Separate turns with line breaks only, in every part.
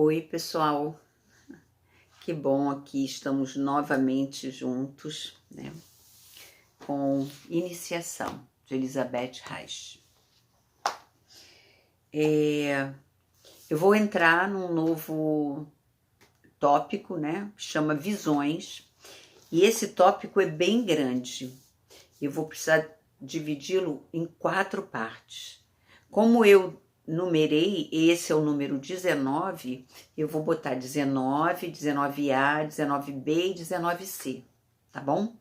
Oi, pessoal. Que bom aqui estamos novamente juntos, né? Com Iniciação, de Elizabeth Reich. Eu vou entrar num novo tópico, né? Chama Visões. E esse tópico é bem grande. Eu vou precisar dividi-lo em 4 partes. Como eu numerei, esse é o número 19, eu vou botar 19, 19A, 19B e 19C, tá bom?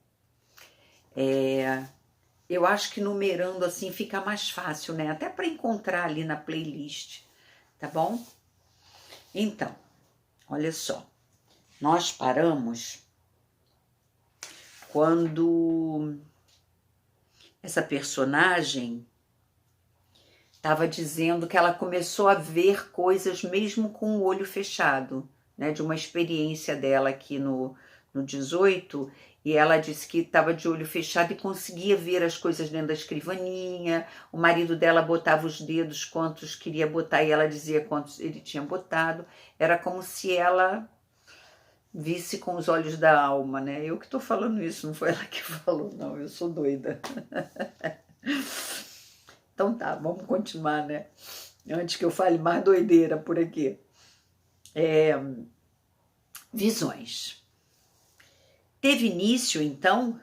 Eu acho que numerando assim fica mais fácil, né? Até para encontrar ali na playlist, tá bom? Então, olha só, nós paramos quando essa personagem estava dizendo que ela começou a ver coisas mesmo com o olho fechado, né? De uma experiência dela aqui no 18, e ela disse que estava de olho fechado e conseguia ver as coisas dentro da escrivaninha. O marido dela botava os dedos quantos queria botar e ela dizia quantos ele tinha botado. Era como se ela visse com os olhos da alma, né? Eu que estou falando isso, não foi ela que falou, não, eu sou doida. Então tá, vamos continuar, né? Antes que eu fale mais doideira por aqui. Visões. Teve início, então,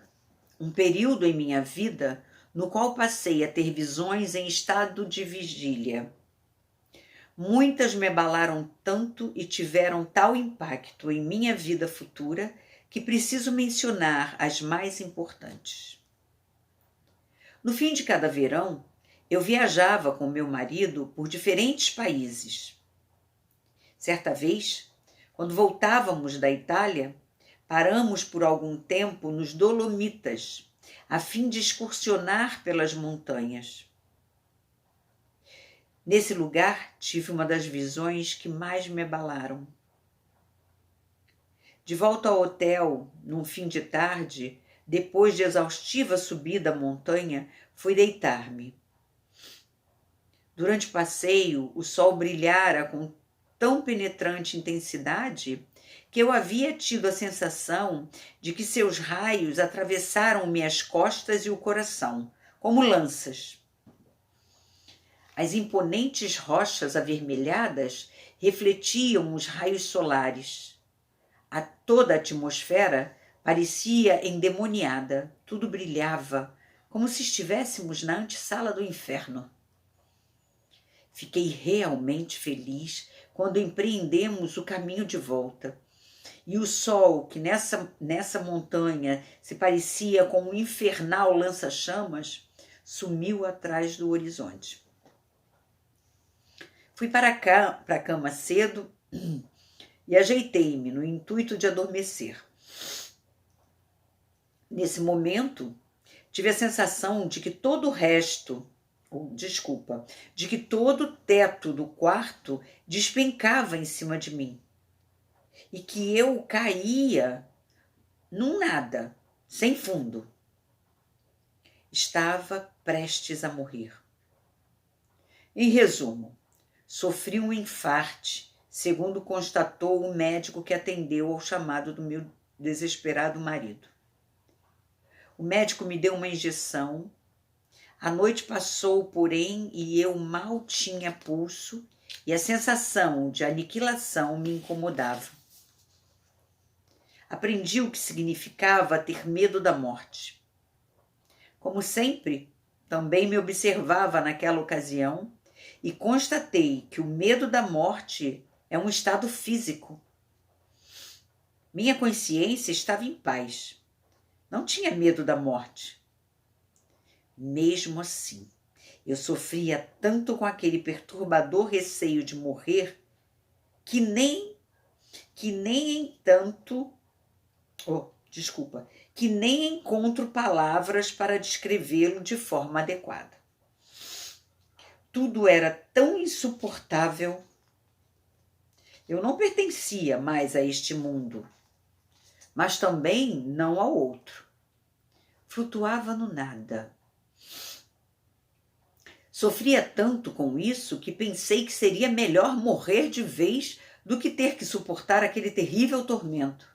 um período em minha vida no qual passei a ter visões em estado de vigília. Muitas me abalaram tanto e tiveram tal impacto em minha vida futura que preciso mencionar as mais importantes. No fim de cada verão, eu viajava com meu marido por diferentes países. Certa vez, quando voltávamos da Itália, paramos por algum tempo nos Dolomitas, a fim de excursionar pelas montanhas. Nesse lugar, tive uma das visões que mais me abalaram. De volta ao hotel, num fim de tarde, depois de exaustiva subida à montanha, fui deitar-me. Durante o passeio, o sol brilhara com tão penetrante intensidade que eu havia tido a sensação de que seus raios atravessaram minhas costas e o coração, como lanças. As imponentes rochas avermelhadas refletiam os raios solares. Toda a atmosfera parecia endemoniada, tudo brilhava, como se estivéssemos na antessala do inferno. Fiquei realmente feliz quando empreendemos o caminho de volta. E o sol, que nessa montanha se parecia com um infernal lança-chamas, sumiu atrás do horizonte. Fui para a cama cedo e ajeitei-me no intuito de adormecer. Nesse momento, tive a sensação de que todo o teto do quarto despencava em cima de mim e que eu caía num nada, sem fundo. Estava prestes a morrer. Em resumo, sofri um infarte, segundo constatou o médico que atendeu ao chamado do meu desesperado marido. O médico me deu uma injeção. A noite passou, porém, e eu mal tinha pulso e a sensação de aniquilação me incomodava. Aprendi o que significava ter medo da morte. Como sempre, também me observava naquela ocasião e constatei que o medo da morte é um estado físico. Minha consciência estava em paz. Não tinha medo da morte. Mesmo assim, eu sofria tanto com aquele perturbador receio de morrer que nem encontro palavras para descrevê-lo de forma adequada. Tudo era tão insuportável. Eu não pertencia mais a este mundo, mas também não ao outro. Flutuava no nada. Sofria tanto com isso que pensei que seria melhor morrer de vez do que ter que suportar aquele terrível tormento.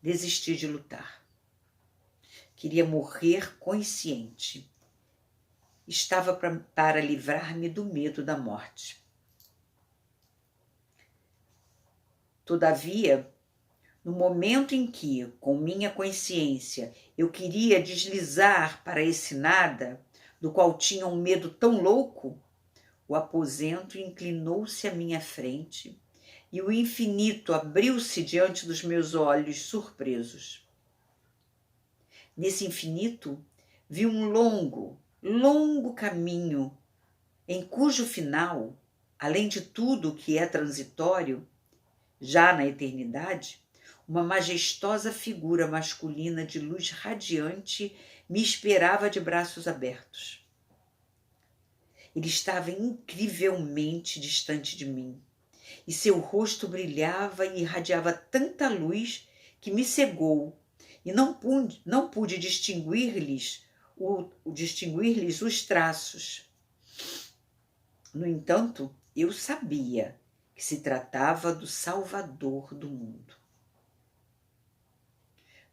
Desisti de lutar. Queria morrer consciente. Estava para livrar-me do medo da morte. Todavia, no momento em que, com minha consciência, eu queria deslizar para esse nada, do qual tinha um medo tão louco, o aposento inclinou-se à minha frente e o infinito abriu-se diante dos meus olhos surpresos. Nesse infinito, vi um longo, longo caminho, em cujo final, além de tudo que é transitório, já na eternidade, uma majestosa figura masculina de luz radiante me esperava de braços abertos. Ele estava incrivelmente distante de mim, e seu rosto brilhava e irradiava tanta luz que me cegou, e não pude distinguir-lhes os traços. No entanto, eu sabia que se tratava do Salvador do mundo.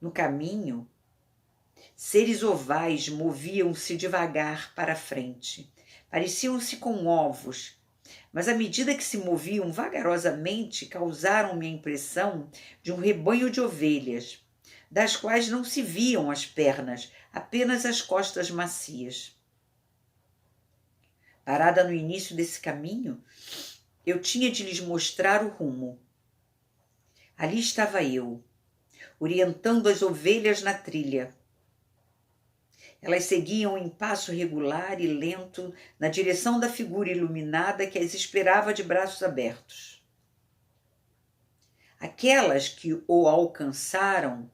No caminho, seres ovais moviam-se devagar para a frente. Pareciam-se com ovos, mas à medida que se moviam vagarosamente, causaram-me a impressão de um rebanho de ovelhas, das quais não se viam as pernas, apenas as costas macias. Parada no início desse caminho, eu tinha de lhes mostrar o rumo. Ali estava eu, orientando as ovelhas na trilha. Elas seguiam em passo regular e lento na direção da figura iluminada que as esperava de braços abertos. Aquelas que o alcançaram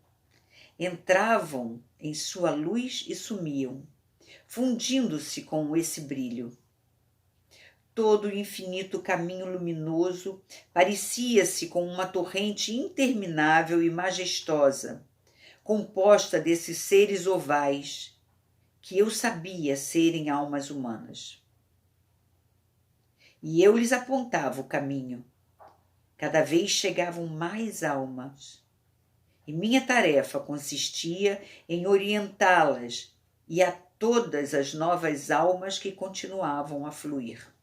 entravam em sua luz e sumiam, fundindo-se com esse brilho. Todo o infinito caminho luminoso parecia-se com uma torrente interminável e majestosa, composta desses seres ovais, que eu sabia serem almas humanas. E eu lhes apontava o caminho. Cada vez chegavam mais almas, e minha tarefa consistia em orientá-las e a todas as novas almas que continuavam a fluir.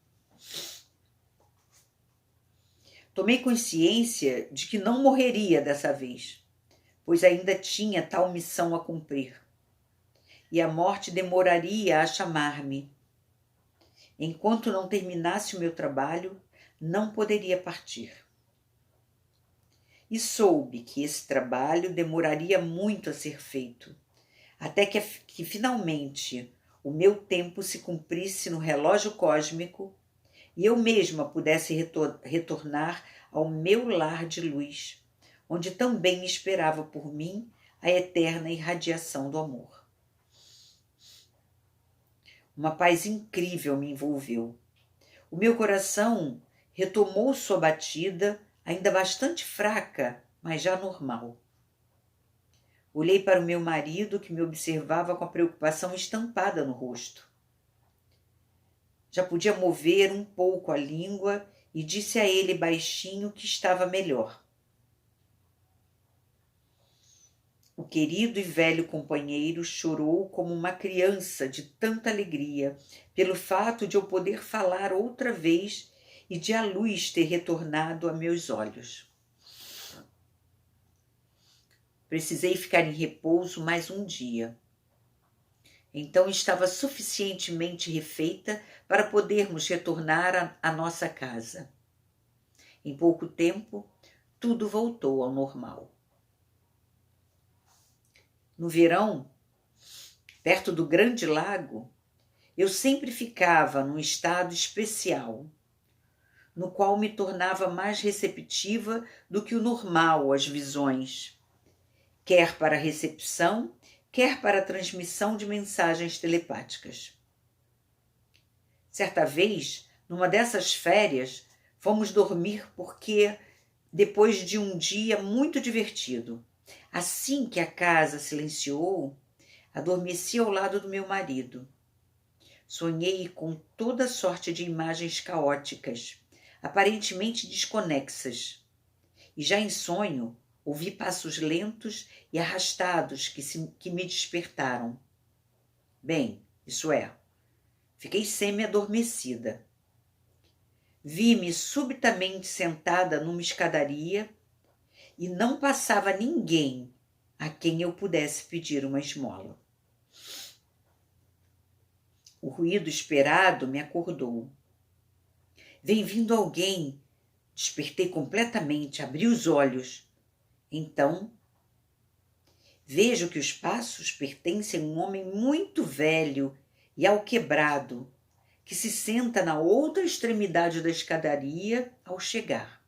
Tomei consciência de que não morreria dessa vez, pois ainda tinha tal missão a cumprir. E a morte demoraria a chamar-me. Enquanto não terminasse o meu trabalho, não poderia partir. E soube que esse trabalho demoraria muito a ser feito, até que finalmente o meu tempo se cumprisse no relógio cósmico e eu mesma pudesse retornar ao meu lar de luz, onde também esperava por mim a eterna irradiação do amor. Uma paz incrível me envolveu. O meu coração retomou sua batida, ainda bastante fraca, mas já normal. Olhei para o meu marido, que me observava com a preocupação estampada no rosto. Já podia mover um pouco a língua e disse a ele baixinho que estava melhor. O querido e velho companheiro chorou como uma criança de tanta alegria pelo fato de eu poder falar outra vez e de a luz ter retornado a meus olhos. Precisei ficar em repouso mais um dia. Então estava suficientemente refeita para podermos retornar à nossa casa. Em pouco tempo, tudo voltou ao normal. No verão, perto do grande lago, eu sempre ficava num estado especial, no qual me tornava mais receptiva do que o normal às visões, quer para a recepção, quer para a transmissão de mensagens telepáticas. Certa vez, numa dessas férias, fomos dormir porque, depois de um dia muito divertido, assim que a casa silenciou, adormeci ao lado do meu marido. Sonhei com toda sorte de imagens caóticas, aparentemente desconexas, e já em sonho ouvi passos lentos e arrastados que me despertaram. Bem, isso é, fiquei semi-adormecida. Vi-me subitamente sentada numa escadaria e não passava ninguém a quem eu pudesse pedir uma esmola. O ruído esperado me acordou. Vem vindo alguém. Despertei completamente, abri os olhos. Então, vejo que os passos pertencem a um homem muito velho e alquebrado, que se senta na outra extremidade da escadaria ao chegar.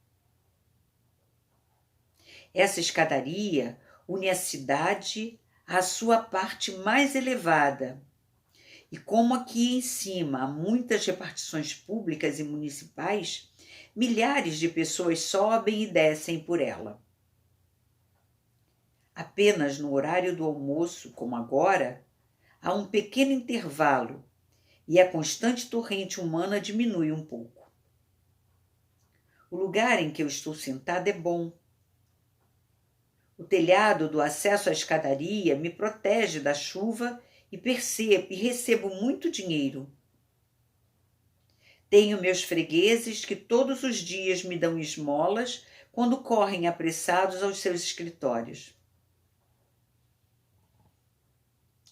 Essa escadaria une a cidade à sua parte mais elevada, e como aqui em cima há muitas repartições públicas e municipais, milhares de pessoas sobem e descem por ela. Apenas no horário do almoço, como agora, há um pequeno intervalo e a constante torrente humana diminui um pouco. O lugar em que eu estou sentada é bom. O telhado do acesso à escadaria me protege da chuva e recebo muito dinheiro. Tenho meus fregueses que todos os dias me dão esmolas quando correm apressados aos seus escritórios.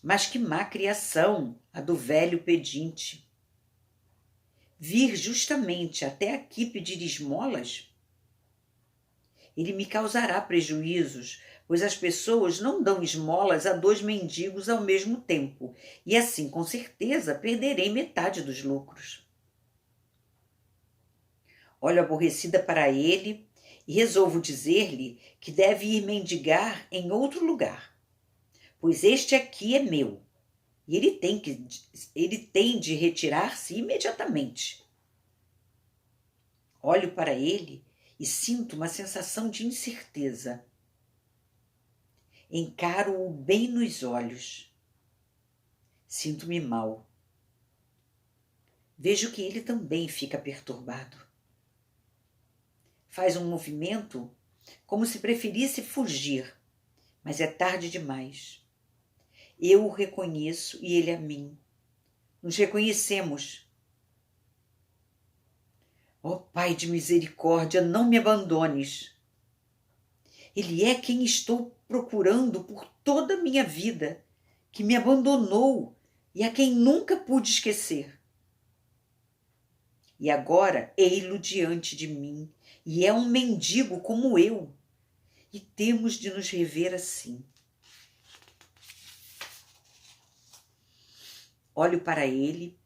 Mas que má criação a do velho pedinte! Vir justamente até aqui pedir esmolas? Ele me causará prejuízos, pois as pessoas não dão esmolas a 2 mendigos ao mesmo tempo, e assim, com certeza, perderei metade dos lucros. Olho aborrecida para ele e resolvo dizer-lhe que deve ir mendigar em outro lugar, pois este aqui é meu, e ele tem de retirar-se imediatamente. Olho para ele e sinto uma sensação de incerteza. Encaro-o bem nos olhos. Sinto-me mal. Vejo que ele também fica perturbado. Faz um movimento como se preferisse fugir, mas é tarde demais. Eu o reconheço e ele a mim. Nos reconhecemos. Ó Pai de misericórdia, não me abandones. Ele é quem estou procurando por toda a minha vida, que me abandonou e a quem nunca pude esquecer. E agora ei-lo diante de mim, e é um mendigo como eu, e temos de nos rever assim. Olho para ele,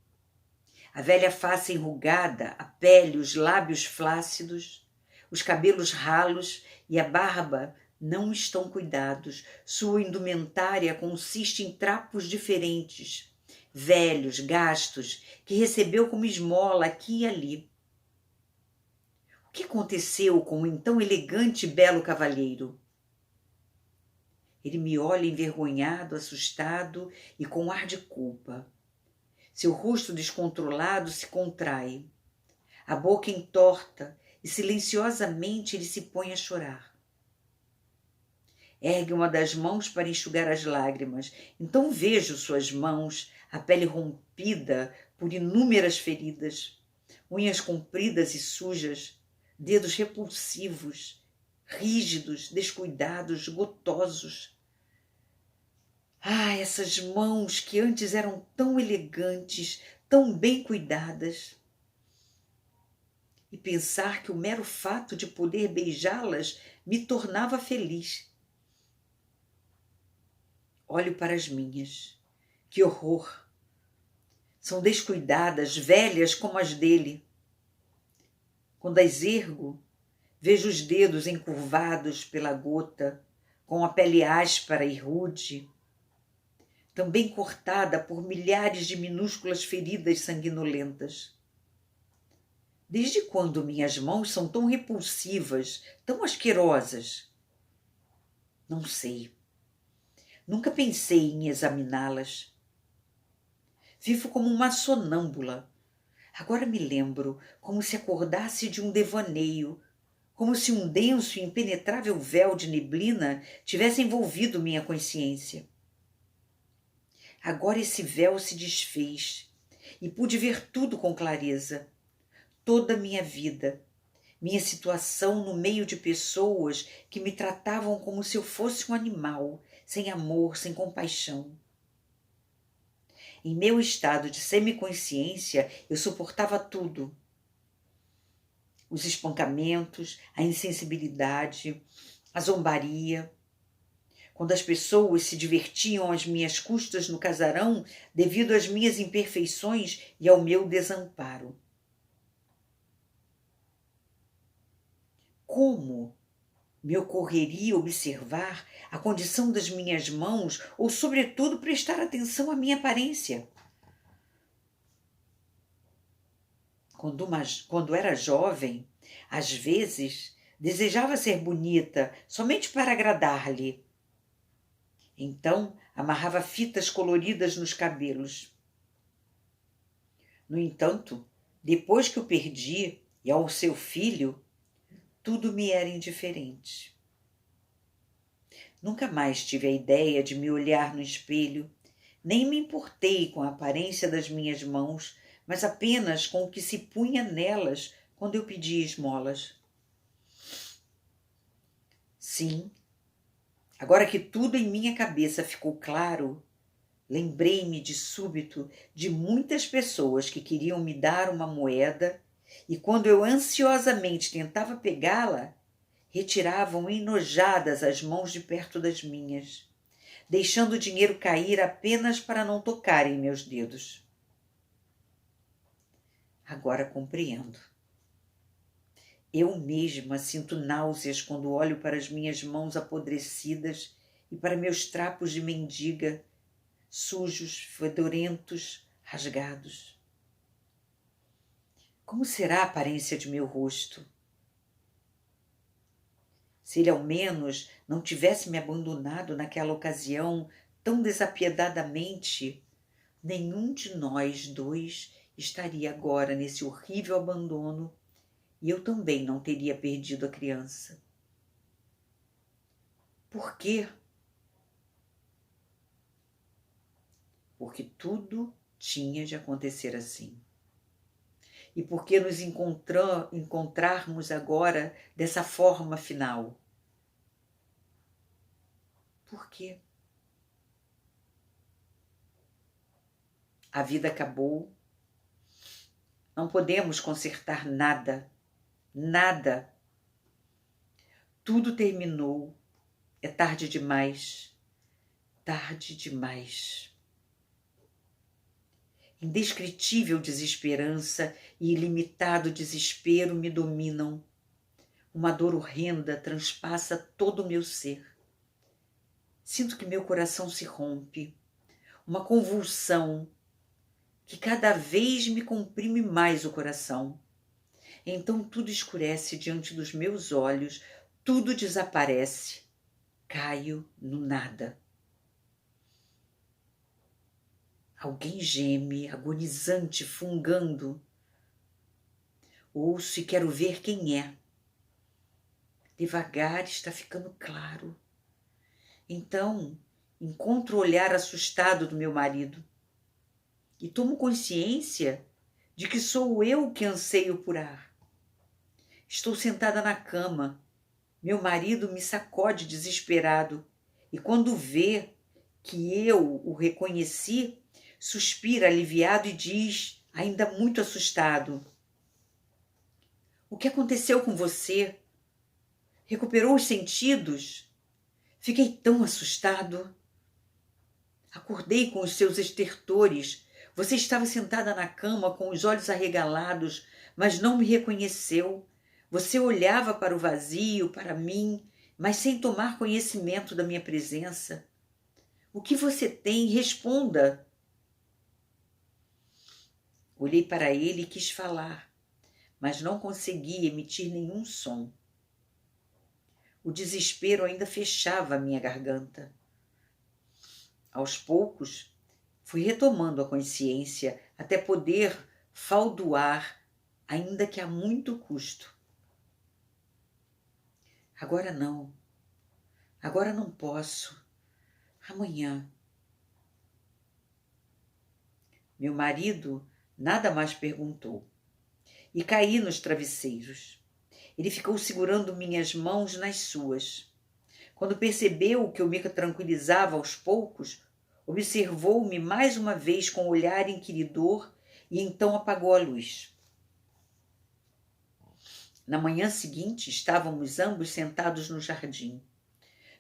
a velha face enrugada, a pele, os lábios flácidos, os cabelos ralos e a barba não estão cuidados. Sua indumentária consiste em trapos diferentes, velhos, gastos, que recebeu como esmola aqui e ali. O que aconteceu com o então elegante e belo cavalheiro? Ele me olha envergonhado, assustado e com ar de culpa. Seu rosto descontrolado se contrai. A boca entorta e silenciosamente ele se põe a chorar. Ergue uma das mãos para enxugar as lágrimas. Então vejo suas mãos, a pele rompida por inúmeras feridas, unhas compridas e sujas, dedos repulsivos, rígidos, descuidados, gotosos. Ah, essas mãos que antes eram tão elegantes, tão bem cuidadas. E pensar que o mero fato de poder beijá-las me tornava feliz. Olho para as minhas. Que horror! São descuidadas, velhas como as dele. Quando as ergo, vejo os dedos encurvados pela gota, com a pele áspera e rude, também cortada por milhares de minúsculas feridas sanguinolentas. Desde quando minhas mãos são tão repulsivas, tão asquerosas? Não sei. Nunca pensei em examiná-las. Vivo como uma sonâmbula, Agora me lembro como se acordasse de um devaneio, como se um denso e impenetrável véu de neblina tivesse envolvido minha consciência. Agora esse véu se desfez e pude ver tudo com clareza, toda a minha vida, minha situação no meio de pessoas que me tratavam como se eu fosse um animal, sem amor, sem compaixão. Em meu estado de semiconsciência, eu suportava tudo. Os espancamentos, a insensibilidade, a zombaria. Quando as pessoas se divertiam às minhas custas no casarão devido às minhas imperfeições e ao meu desamparo. Como me ocorreria observar a condição das minhas mãos ou, sobretudo, prestar atenção à minha aparência? Quando era jovem, às vezes desejava ser bonita somente para agradar-lhe. Então amarrava fitas coloridas nos cabelos. No entanto, depois que o perdi e ao seu filho, tudo me era indiferente. Nunca mais tive a ideia de me olhar no espelho, nem me importei com a aparência das minhas mãos, mas apenas com o que se punha nelas quando eu pedia esmolas. Sim, agora que tudo em minha cabeça ficou claro, lembrei-me de súbito de muitas pessoas que queriam me dar uma moeda e quando eu ansiosamente tentava pegá-la, retiravam enojadas as mãos de perto das minhas, deixando o dinheiro cair apenas para não tocarem meus dedos. Agora compreendo. Eu mesma sinto náuseas quando olho para as minhas mãos apodrecidas e para meus trapos de mendiga, sujos, fedorentos, rasgados. Como será a aparência de meu rosto? Se ele ao menos não tivesse me abandonado naquela ocasião tão desapiedadamente, nenhum de nós dois estaria agora nesse horrível abandono e eu também não teria perdido a criança. Por quê? Porque tudo tinha de acontecer assim. E por que nos encontrarmos agora dessa forma final? Por quê? A vida acabou. Não podemos consertar nada. Nada. Tudo terminou. É tarde demais. Tarde demais. Indescritível desesperança e ilimitado desespero me dominam. Uma dor horrenda transpassa todo o meu ser. Sinto que meu coração se rompe. Uma convulsão que cada vez me comprime mais o coração. Então tudo escurece diante dos meus olhos, tudo desaparece. Caio no nada. Alguém geme, agonizante, fungando. Ouço e quero ver quem é. Devagar está ficando claro. Então, encontro o olhar assustado do meu marido e tomo consciência de que sou eu que anseio por ar. Estou sentada na cama. Meu marido me sacode desesperado e quando vê que eu o reconheci, suspira aliviado e diz, ainda muito assustado: "O que aconteceu com você? Recuperou os sentidos? Fiquei tão assustado. Acordei com os seus estertores. Você estava sentada na cama com os olhos arregalados, mas não me reconheceu. Você olhava para o vazio, para mim, mas sem tomar conhecimento da minha presença. O que você tem? Responda." Olhei para ele e quis falar, mas não consegui emitir nenhum som. O desespero ainda fechava a minha garganta. Aos poucos, fui retomando a consciência até poder faldoar, ainda que a muito custo. Agora não posso, amanhã. Meu marido nada mais perguntou e caí nos travesseiros. Ele ficou segurando minhas mãos nas suas. Quando percebeu que eu me tranquilizava aos poucos, observou-me mais uma vez com olhar inquiridor e então apagou a luz. Na manhã seguinte, estávamos ambos sentados no jardim.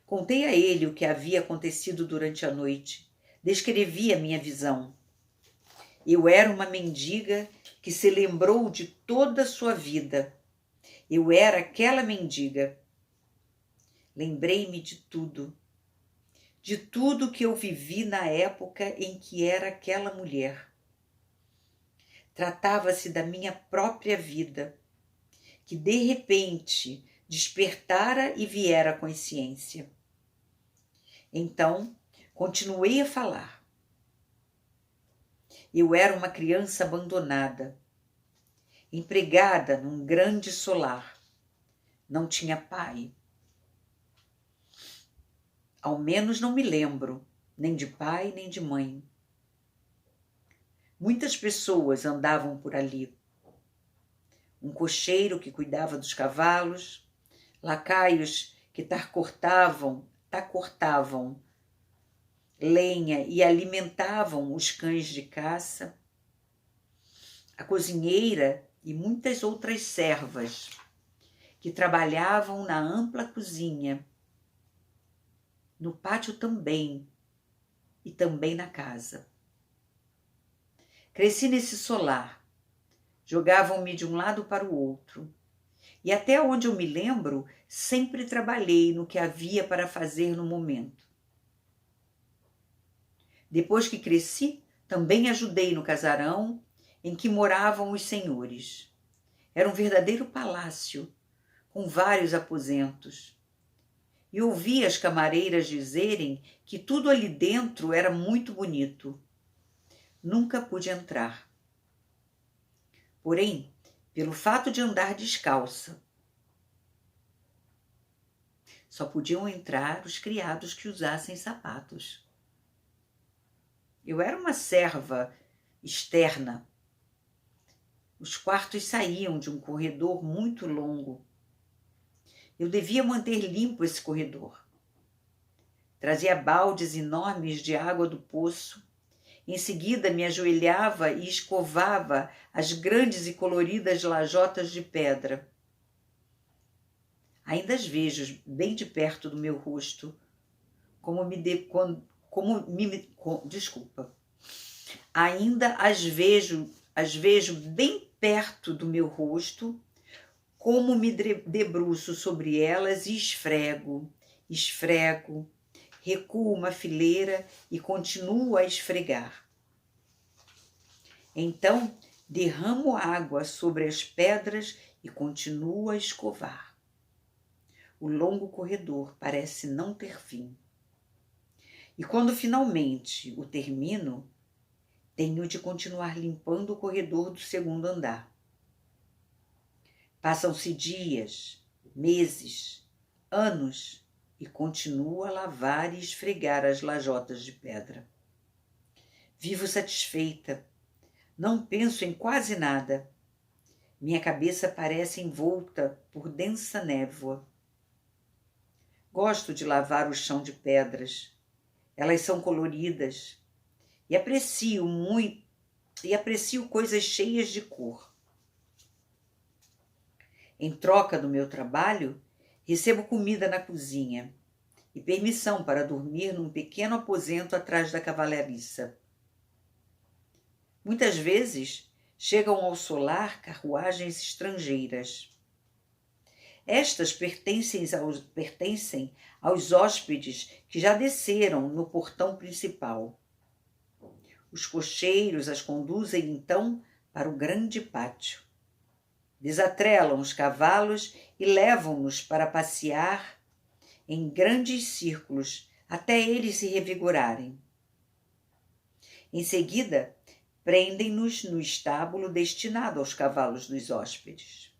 Contei a ele o que havia acontecido durante a noite. Descrevi a minha visão. Eu era uma mendiga que se lembrou de toda a sua vida. Eu era aquela mendiga. Lembrei-me de tudo que eu vivi na época em que era aquela mulher. Tratava-se da minha própria vida, que de repente despertara e viera à consciência. Então, continuei a falar. Eu era uma criança abandonada, empregada num grande solar. Não tinha pai. Ao menos não me lembro, nem de pai, nem de mãe. Muitas pessoas andavam por ali. Um cocheiro que cuidava dos cavalos, lacaios que tacortavam lenha e alimentavam os cães de caça, a cozinheira e muitas outras servas que trabalhavam na ampla cozinha, no pátio também, e também na casa. Cresci nesse solar, jogavam-me de um lado para o outro, e até onde eu me lembro, sempre trabalhei no que havia para fazer no momento. Depois que cresci, também ajudei no casarão em que moravam os senhores. Era um verdadeiro palácio, com vários aposentos. E ouvi as camareiras dizerem que tudo ali dentro era muito bonito. Nunca pude entrar. Porém, pelo fato de andar descalça, só podiam entrar os criados que usassem sapatos. Eu era uma serva externa. Os quartos saíam de um corredor muito longo. Eu devia manter limpo esse corredor. Trazia baldes enormes de água do poço. Em seguida, me ajoelhava e escovava as grandes e coloridas lajotas de pedra. Ainda as vejo bem de perto do meu rosto, Ainda as vejo bem perto do meu rosto, como me debruço sobre elas e esfrego, recuo uma fileira e continuo a esfregar. Então, derramo água sobre as pedras e continuo a escovar. O longo corredor parece não ter fim. E quando finalmente o termino, tenho de continuar limpando o corredor do segundo andar. Passam-se dias, meses, anos e continuo a lavar e esfregar as lajotas de pedra. Vivo satisfeita. Não penso em quase nada. Minha cabeça parece envolta por densa névoa. Gosto de lavar o chão de pedras. Elas são coloridas e aprecio coisas cheias de cor. Em troca do meu trabalho, recebo comida na cozinha e permissão para dormir num pequeno aposento atrás da cavalariça. Muitas vezes chegam ao solar carruagens estrangeiras. Estas pertencem aos hóspedes que já desceram no portão principal. Os cocheiros as conduzem então para o grande pátio. Desatrelam os cavalos e levam-nos para passear em grandes círculos até eles se revigorarem. Em seguida, prendem-nos no estábulo destinado aos cavalos dos hóspedes.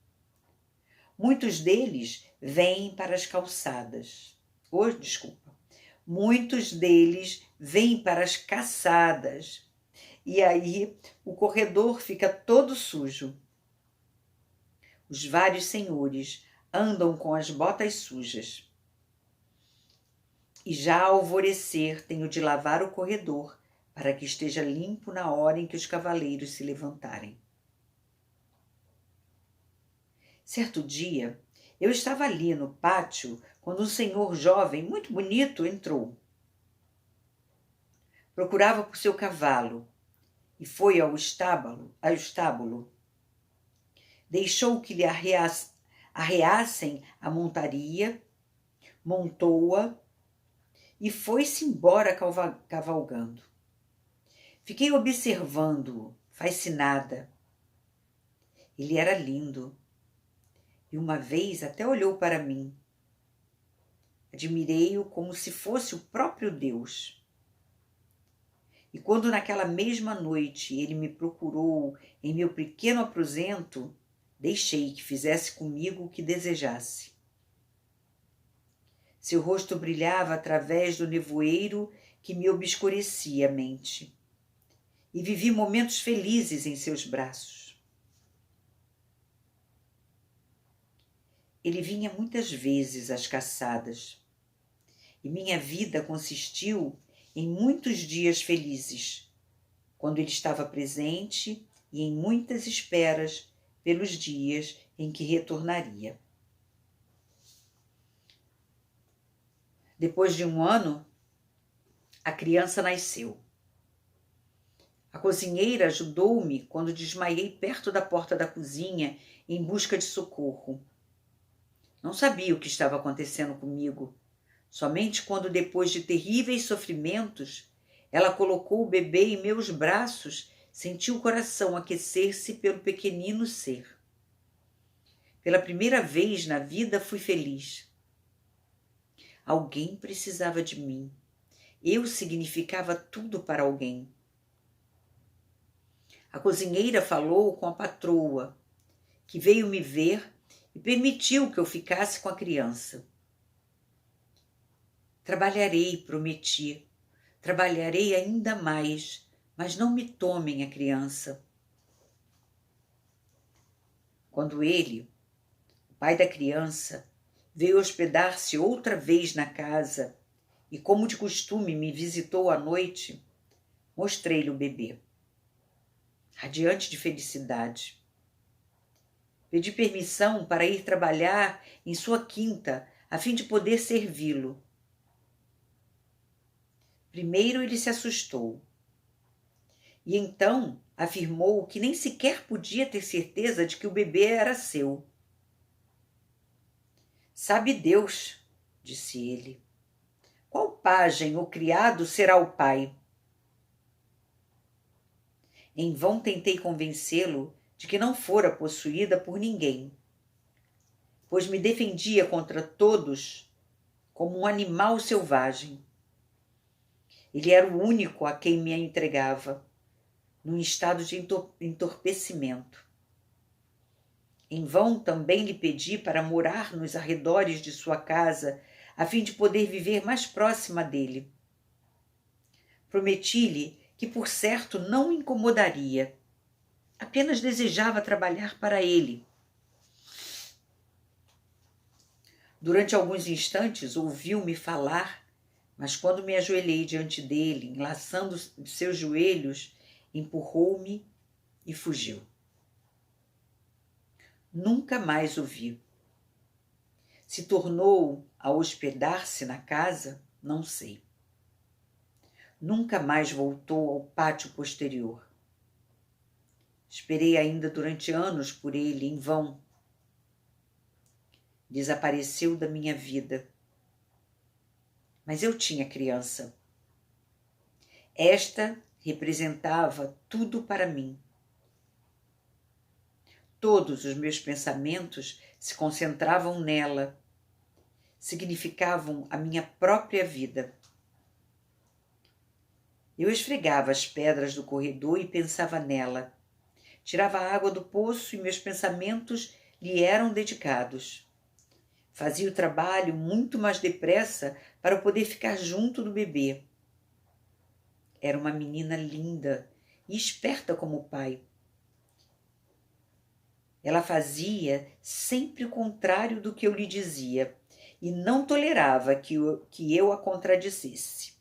Muitos deles vêm para as calçadas. Muitos deles vêm para as caçadas. E aí o corredor fica todo sujo. Os vários senhores andam com as botas sujas. E já ao alvorecer tenho de lavar o corredor para que esteja limpo na hora em que os cavaleiros se levantarem. Certo dia, eu estava ali no pátio quando um senhor jovem, muito bonito, entrou. Procurava por seu cavalo e foi ao estábulo. Deixou que lhe arreassem a montaria, montou-a e foi-se embora cavalgando. Fiquei observando-o, fascinada. Ele era lindo e uma vez até olhou para mim. Admirei-o como se fosse o próprio Deus. E quando naquela mesma noite ele me procurou em meu pequeno aposento, deixei que fizesse comigo o que desejasse. Seu rosto brilhava através do nevoeiro que me obscurecia a mente, e vivi momentos felizes em seus braços. Ele vinha muitas vezes às caçadas, e minha vida consistiu em muitos dias felizes, quando ele estava presente, e em muitas esperas pelos dias em que retornaria. Depois de 1 ano, a criança nasceu. A cozinheira ajudou-me quando desmaiei perto da porta da cozinha em busca de socorro. Não sabia o que estava acontecendo comigo. Somente quando, depois de terríveis sofrimentos, ela colocou o bebê em meus braços, senti o coração aquecer-se pelo pequenino ser. Pela primeira vez na vida fui feliz. Alguém precisava de mim. Eu significava tudo para alguém. A cozinheira falou com a patroa, que veio me ver e permitiu que eu ficasse com a criança. Trabalharei, prometi. Trabalharei ainda mais, mas não me tomem a criança. Quando ele, o pai da criança, veio hospedar-se outra vez na casa e, como de costume, me visitou à noite, mostrei-lhe o bebê, radiante de felicidade. Pedi permissão para ir trabalhar em sua quinta, a fim de poder servi-lo. Primeiro ele se assustou, e então afirmou que nem sequer podia ter certeza de que o bebê era seu. Sabe Deus, disse ele, qual pajem ou criado será o pai? Em vão tentei convencê-lo de que não fora possuída por ninguém, pois me defendia contra todos como um animal selvagem. Ele era o único a quem me entregava, num estado de entorpecimento. Em vão também lhe pedi para morar nos arredores de sua casa, a fim de poder viver mais próxima dele. Prometi-lhe que, por certo, não o incomodaria. Apenas desejava trabalhar para ele. Durante alguns instantes ouviu-me falar, mas quando me ajoelhei diante dele, enlaçando seus joelhos, empurrou-me e fugiu. Nunca mais o vi. Se tornou a hospedar-se na casa, não sei. Nunca mais voltou ao pátio posterior. Esperei ainda durante anos por ele, em vão. Desapareceu da minha vida. Mas eu tinha criança. Esta representava tudo para mim. Todos os meus pensamentos se concentravam nela, significavam a minha própria vida. Eu esfregava as pedras do corredor e pensava nela. Tirava a água do poço e meus pensamentos lhe eram dedicados. Fazia o trabalho muito mais depressa para poder ficar junto do bebê. Era uma menina linda e esperta como o pai. Ela fazia sempre o contrário do que eu lhe dizia e não tolerava que eu a contradissesse.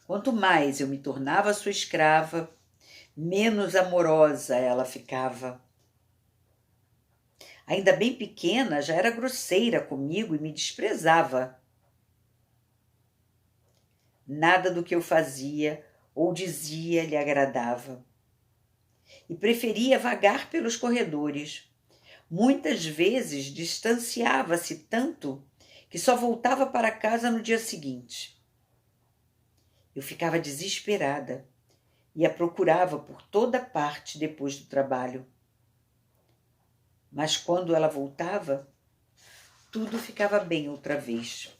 Quanto mais eu me tornava sua escrava, menos amorosa ela ficava. Ainda bem pequena, já era grosseira comigo e me desprezava. Nada do que eu fazia ou dizia lhe agradava. E preferia vagar pelos corredores. Muitas vezes distanciava-se tanto que só voltava para casa no dia seguinte. Eu ficava desesperada e a procurava por toda parte depois do trabalho. Mas quando ela voltava, tudo ficava bem outra vez.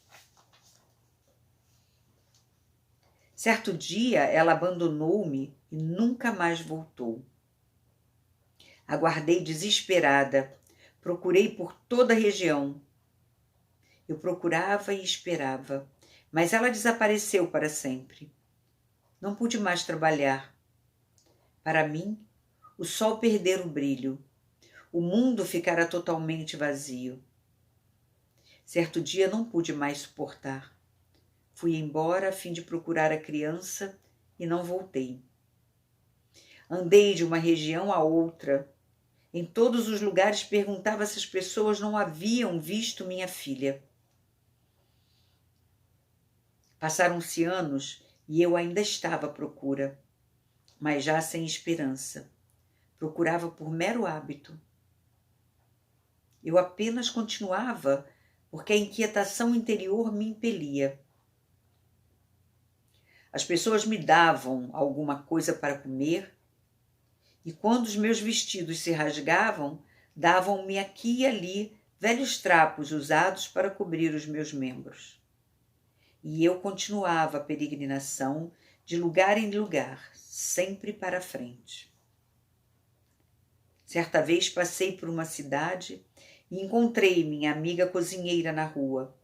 Certo dia, ela abandonou-me e nunca mais voltou. Aguardei desesperada, procurei por toda a região. Eu procurava e esperava, mas ela desapareceu para sempre. Não pude mais trabalhar. Para mim, o sol perdera o brilho. O mundo ficara totalmente vazio. Certo dia não pude mais suportar. Fui embora a fim de procurar a criança e não voltei. Andei de uma região a outra. Em todos os lugares perguntava se as pessoas não haviam visto minha filha. Passaram-se anos e eu ainda estava à procura, mas já sem esperança. Procurava por mero hábito. Eu apenas continuava porque a inquietação interior me impelia. As pessoas me davam alguma coisa para comer e quando os meus vestidos se rasgavam, davam-me aqui e ali velhos trapos usados para cobrir os meus membros. E eu continuava a peregrinação de lugar em lugar, sempre para frente. Certa vez passei por uma cidade e encontrei minha amiga cozinheira na rua.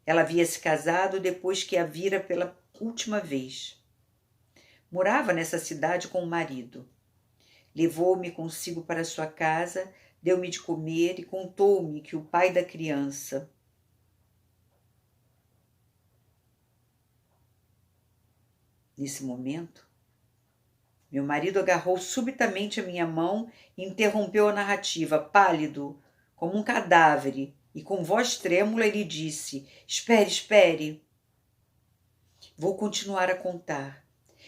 Ela havia se casado depois que a vira pela última vez. Morava nessa cidade com o marido. Levou-me consigo para sua casa, deu-me de comer e contou-me que o pai da criança Nesse momento, meu marido agarrou subitamente a minha mão e interrompeu a narrativa, pálido, como um cadáver, e com voz trêmula ele disse: Espere, espere. Vou continuar a contar.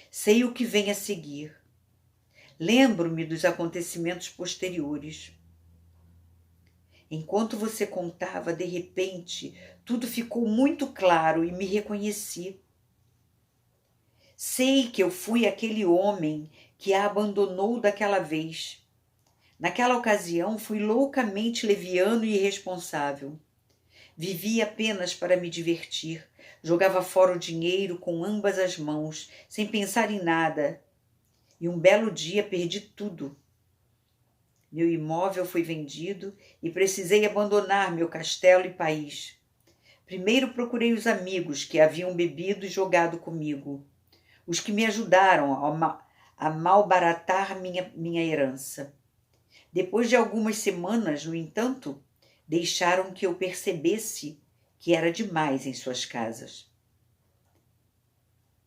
Sei o que vem a seguir. Lembro-me dos acontecimentos posteriores. Enquanto você contava, de repente, tudo ficou muito claro e me reconheci. Sei que eu fui aquele homem que a abandonou daquela vez. Naquela ocasião, fui loucamente leviano e irresponsável. Vivi apenas para me divertir. Jogava fora o dinheiro com ambas as mãos, sem pensar em nada. E um belo dia perdi tudo. Meu imóvel foi vendido e precisei abandonar meu castelo e país. Primeiro procurei os amigos que haviam bebido e jogado comigo, os que me ajudaram a malbaratar minha herança. Depois de algumas semanas, no entanto, deixaram que eu percebesse que era demais em suas casas.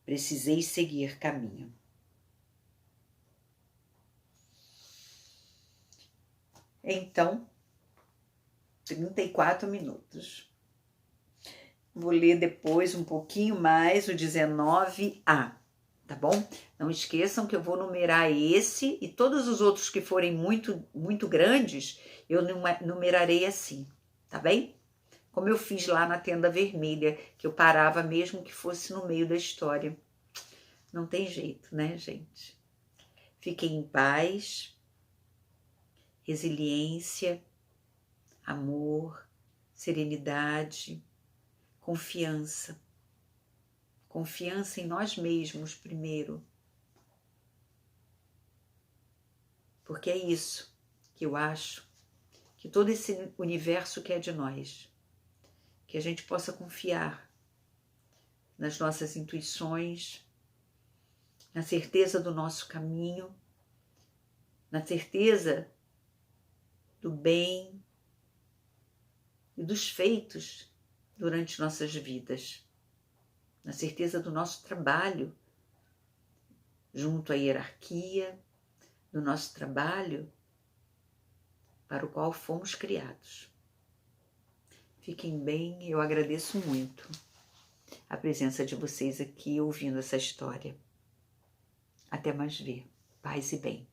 Precisei seguir caminho. Então, 34 minutos. Vou ler depois um pouquinho mais o 19A, tá bom? Não esqueçam que eu vou numerar esse e todos os outros que forem muito, muito grandes, eu numerarei assim, tá bem? Como eu fiz lá na Tenda Vermelha, que eu parava mesmo que fosse no meio da história. Não tem jeito, né, gente? Fiquem em paz, resiliência, amor, serenidade, confiança. Confiança em nós mesmos primeiro. Porque é isso que eu acho que todo esse universo quer de nós. Que a gente possa confiar nas nossas intuições, na certeza do nosso caminho, na certeza do bem e dos feitos durante nossas vidas, na certeza do nosso trabalho junto à hierarquia, do nosso trabalho para o qual fomos criados. Fiquem bem, eu agradeço muito a presença de vocês aqui ouvindo essa história. Até mais ver. Paz e bem.